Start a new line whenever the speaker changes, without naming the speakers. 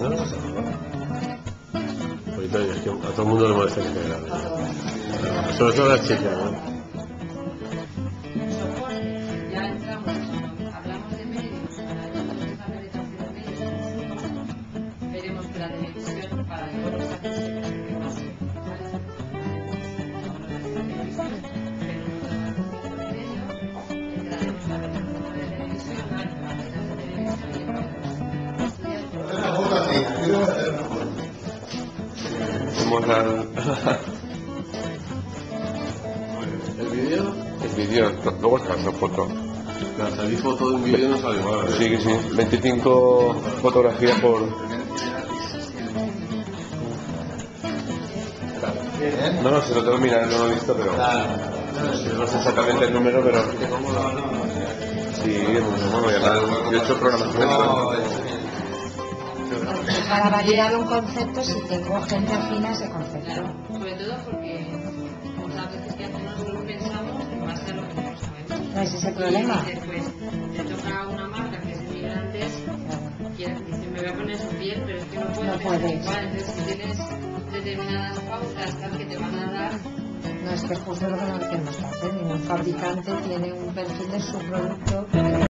No, ahorita es que a todo el mundo le molesta en general. Sobre todo a las chicas, ¿no?
Ya entramos, hablamos de medios, para la rehabilitación de medios, veremos que la televisión para que los satisfechos que pase, entraremos a ver el programa de televisión, a ver las cadenas de televisión y
Vamos al...
¿El vídeo?
el vídeo, luego está la foto.
La salí foto de un vídeo no sale mal.
Sí, que sí. 25 fotografías por... No, no, se lo tengo que mirar, no lo he visto, pero... No sé exactamente el número, pero... Sí, bueno, ya yo he hecho programas con esto.
Para validar un concepto, si tengo gente afín a ese concepto.
claro, sobre todo porque muchas veces que hacemos lo que pensamos en base a lo que no sabemos.
No ese es el problema.
Y después te toca una marca que es inmigrantes y dice, me voy a poner su piel, pero es que no puedo.
No puedes.
Entonces, si tienes determinadas pautas tal que te van a dar.
No es que justo lo que no queremos hacer. Ningún fabricante tiene un perfil de su producto.